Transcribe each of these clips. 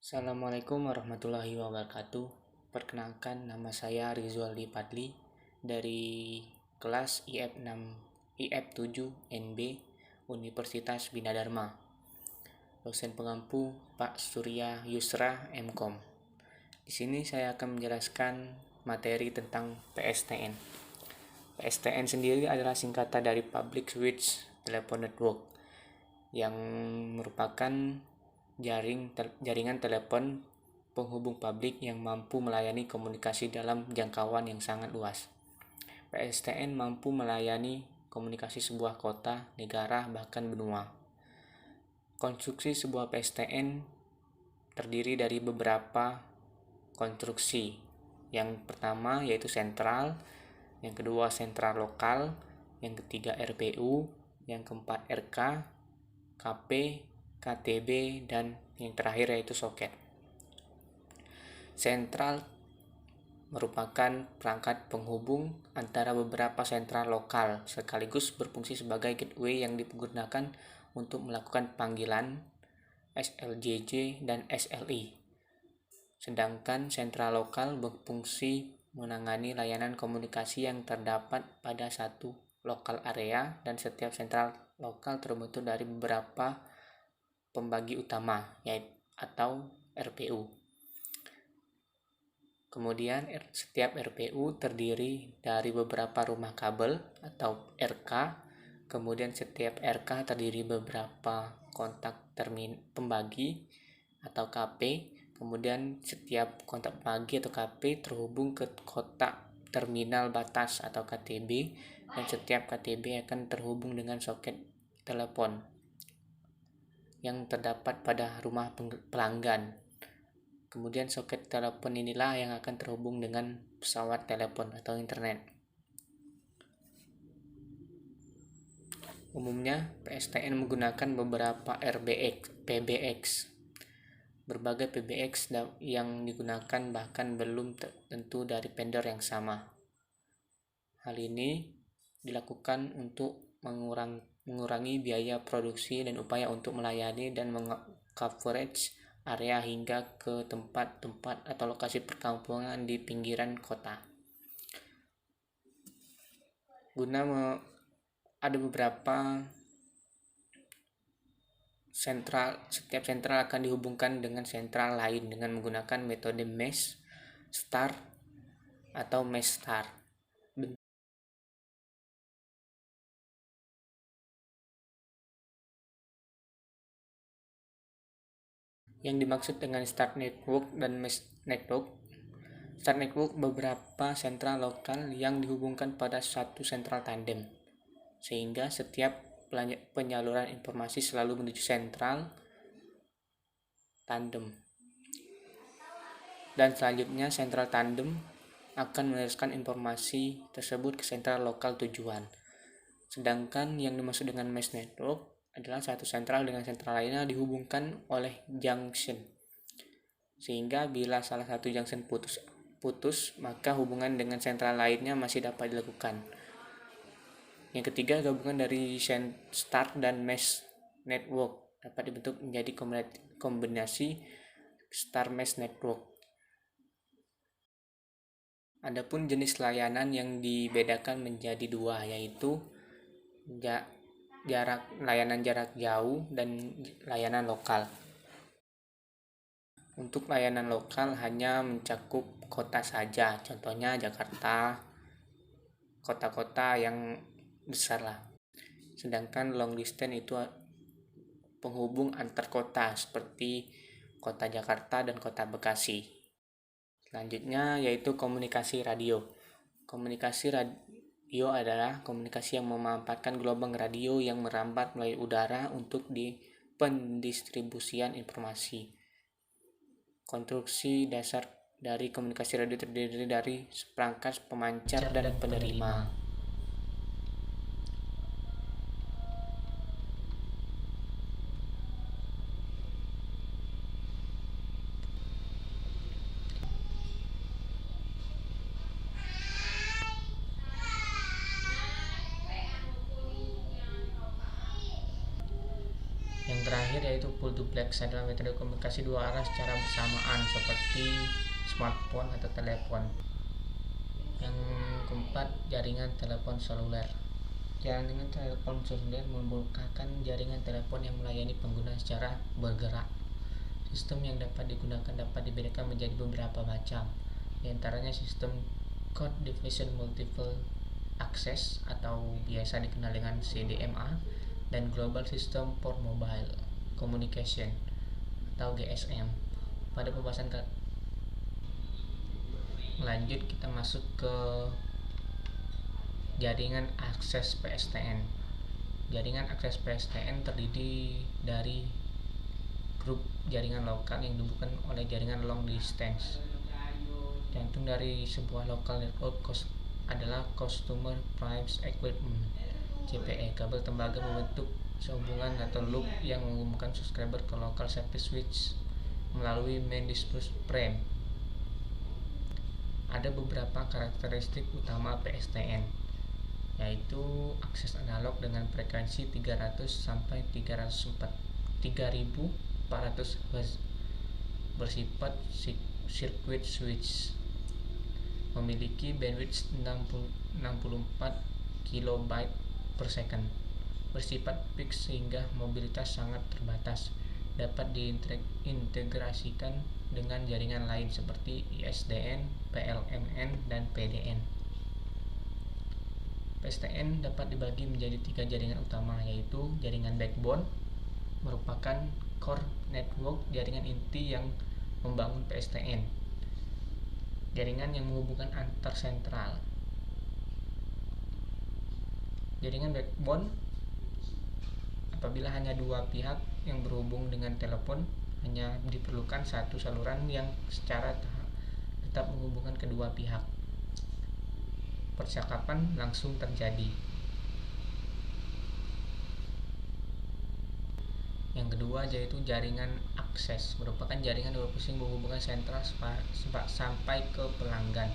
Assalamualaikum warahmatullahi wabarakatuh. Perkenalkan, nama saya Rizwaldi Padli dari kelas IF 7 NB Universitas Bina Dharma. Dosen pengampu Pak Surya Yusra MKom. Di sini saya akan menjelaskan materi tentang PSTN. PSTN sendiri adalah singkatan dari Public Switch Telephone Network yang merupakan jaringan telepon penghubung publik yang mampu melayani komunikasi dalam jangkauan yang sangat luas. PSTN mampu melayani komunikasi sebuah kota, negara, bahkan benua. Konstruksi sebuah PSTN terdiri dari beberapa konstruksi. Yang pertama yaitu sentral, yang kedua sentral lokal, yang ketiga RPU, yang keempat RK, KP, KTB, dan yang terakhir yaitu soket. Sentral merupakan perangkat penghubung antara beberapa sentral lokal sekaligus berfungsi sebagai gateway yang digunakan untuk melakukan panggilan SLJJ dan SLI. Sedangkan sentral lokal berfungsi menangani layanan komunikasi yang terdapat pada satu lokal area, dan setiap sentral lokal terbentuk dari beberapa pembagi utama yaitu atau RPU. Kemudian setiap RPU terdiri dari beberapa rumah kabel atau RK. Kemudian setiap RK terdiri beberapa kontak pembagi atau KP. Kemudian setiap kontak pembagi atau KP terhubung ke kotak terminal batas atau KTB, dan setiap KTB akan terhubung dengan soket telepon yang terdapat pada rumah pelanggan. Kemudian soket telepon inilah yang akan terhubung dengan pesawat telepon atau internet. Umumnya PSTN menggunakan beberapa PBX. Berbagai PBX yang digunakan bahkan belum tentu dari vendor yang sama. Hal ini dilakukan untuk mengurangi biaya produksi dan upaya untuk melayani dan meng-coverage area hingga ke tempat-tempat atau lokasi perkampungan di pinggiran kota. Ada beberapa setiap sentral akan dihubungkan dengan sentral lain dengan menggunakan metode mesh star atau mesh star. Yang dimaksud dengan Star Network dan Mesh Network. Star Network beberapa sentral lokal yang dihubungkan pada satu sentral tandem, sehingga setiap penyaluran informasi selalu menuju sentral tandem. Dan selanjutnya sentral tandem akan meneruskan informasi tersebut ke sentral lokal tujuan. Sedangkan yang dimaksud dengan Mesh Network adalah satu sentral dengan sentral lainnya dihubungkan oleh junction, sehingga bila salah satu junction putus maka hubungan dengan sentral lainnya masih dapat dilakukan. Yang ketiga, gabungan dari star dan mesh network dapat dibentuk menjadi kombinasi star mesh network. Adapun jenis layanan yang dibedakan menjadi dua, yaitu layanan jarak jauh dan layanan lokal. Untuk layanan lokal hanya mencakup kota saja, contohnya Jakarta, kota-kota yang besar lah. Sedangkan long distance itu penghubung antar kota seperti kota Jakarta dan kota Bekasi. Selanjutnya yaitu komunikasi radio. Komunikasi radio adalah komunikasi yang memanfaatkan gelombang radio yang merambat melalui udara untuk pendistribusian informasi. Konstruksi dasar dari komunikasi radio terdiri dari perangkat pemancar dan penerima. Yang terakhir yaitu full duplex, adalah metode komunikasi dua arah secara bersamaan seperti smartphone atau telepon. Yang keempat, jaringan telepon seluler. Jaringan telepon seluler merupakan jaringan telepon yang melayani pengguna secara bergerak. Sistem yang dapat digunakan dapat dibedakan menjadi beberapa macam. Di antaranya sistem Code Division Multiple Access atau biasa dikenal dengan CDMA, dan Global System for Mobile Communication atau GSM. Pada pembahasan lanjut, kita masuk ke jaringan akses PSTN. Jaringan akses PSTN terdiri dari grup jaringan lokal yang dihubungkan oleh jaringan long distance. Jantung dari sebuah local network adalah Customer Price Equipment (CPE). Kabel tembaga membentuk sehubungan atau loop yang menghubungkan subscriber ke local service switch melalui main dispute frame. Ada beberapa karakteristik utama PSTN, yaitu akses analog dengan frekuensi 300 sampai 3400 Hz, bersifat circuit switch, memiliki bandwidth 64 KB per second, bersifat fix sehingga mobilitas sangat terbatas, dapat diintegrasikan dengan jaringan lain seperti ISDN, PLMN, dan PDN. PSTN dapat dibagi menjadi 3 jaringan utama, yaitu jaringan backbone, merupakan core network, jaringan inti yang membangun PSTN, jaringan yang menghubungkan antar sentral. Jaringan backbone apabila hanya dua pihak yang berhubung dengan telepon, hanya diperlukan satu saluran yang secara tetap menghubungkan kedua pihak. Percakapan langsung terjadi. Yang kedua yaitu jaringan akses, merupakan jaringan berfungsi menghubungkan sentral sampai ke pelanggan.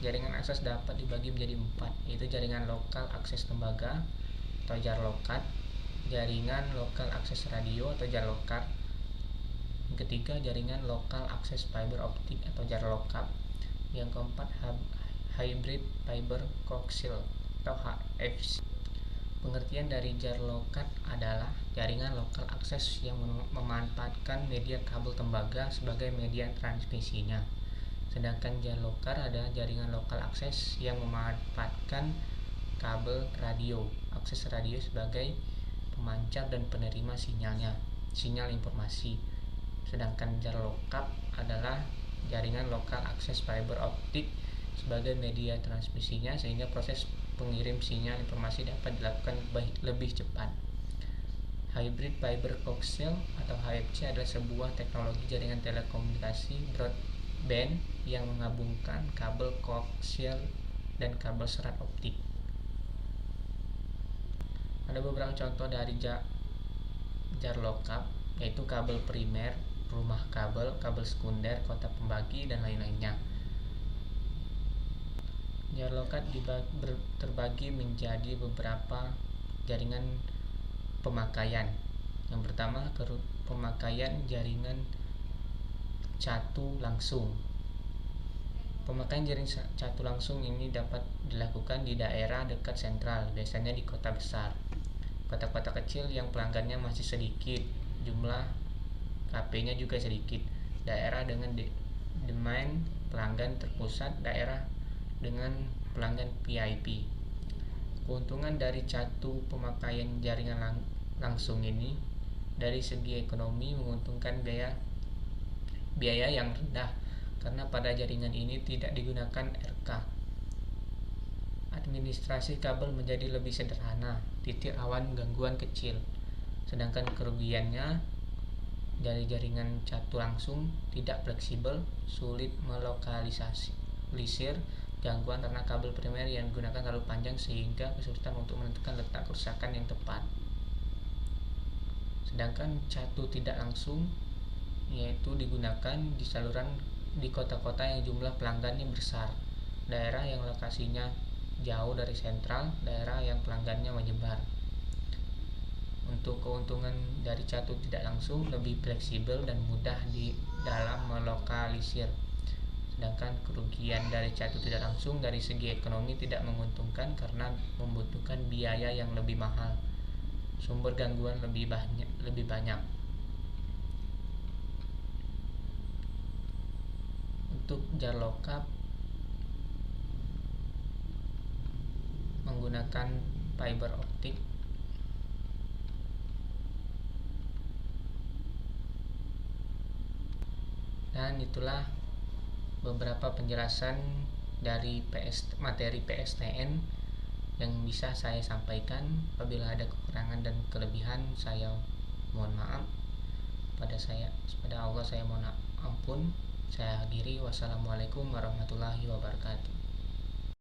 Jaringan akses dapat dibagi menjadi 4, yaitu jaringan lokal akses tembaga atau JARLokat, jaringan lokal akses radio atau JARLokat. Yang ketiga, jaringan lokal akses fiber optik atau JARLokat. Yang keempat, hybrid fiber coaxial atau HFC. Pengertian dari JARLokat adalah jaringan lokal akses yang memanfaatkan media kabel tembaga sebagai media transmisinya. Sedangkan JARLokat adalah jaringan lokal akses yang memanfaatkan kabel radio, akses radio sebagai pemancar dan penerima sinyal informasi. Sedangkan JARLokat adalah jaringan lokal akses fiber optik sebagai media transmisinya, sehingga proses pengirim sinyal informasi dapat dilakukan lebih cepat. Hybrid fiber coaxial atau HFC adalah sebuah teknologi jaringan telekomunikasi broadband yang menggabungkan kabel koaksial dan kabel serat optik. Ada beberapa contoh dari JARLokat, yaitu kabel primer, rumah kabel, kabel sekunder, kotak pembagi, dan lain-lainnya. JARLokat terbagi menjadi beberapa jaringan pemakaian. Yang pertama, pemakaian jaringan catu langsung. Pemakaian jaringan catu langsung ini dapat dilakukan di daerah dekat sentral, biasanya di kota besar. Kota-kota kecil yang pelanggannya masih sedikit, jumlah KP-nya juga sedikit. Daerah dengan demand pelanggan terpusat, daerah dengan pelanggan VIP. Keuntungan dari catu pemakaian jaringan langsung ini dari segi ekonomi menguntungkan biaya yang rendah, karena pada jaringan ini tidak digunakan RK. Administrasi kabel menjadi lebih sederhana, titik rawan gangguan kecil. Sedangkan kerugiannya dari jaringan catu langsung tidak fleksibel, sulit melokalisir gangguan karena kabel primer yang digunakan terlalu panjang sehingga kesulitan untuk menentukan letak kerusakan yang tepat. Sedangkan catu tidak langsung yaitu digunakan di saluran di kota-kota yang jumlah pelanggannya besar, daerah yang lokasinya jauh dari sentral, daerah yang pelanggannya menyebar. Untuk keuntungan dari catur tidak langsung lebih fleksibel dan mudah di dalam melokalisir. Sedangkan kerugian dari catur tidak langsung dari segi ekonomi tidak menguntungkan karena membutuhkan biaya yang lebih mahal, sumber gangguan lebih banyak. Untuk jar lokap menggunakan fiber optik. Dan itulah beberapa penjelasan dari materi PSTN yang bisa saya sampaikan. Apabila ada kekurangan dan kelebihan, saya mohon maaf. Pada Allah saya mohon ampun. Saya akhiri. Wassalamualaikum warahmatullahi wabarakatuh.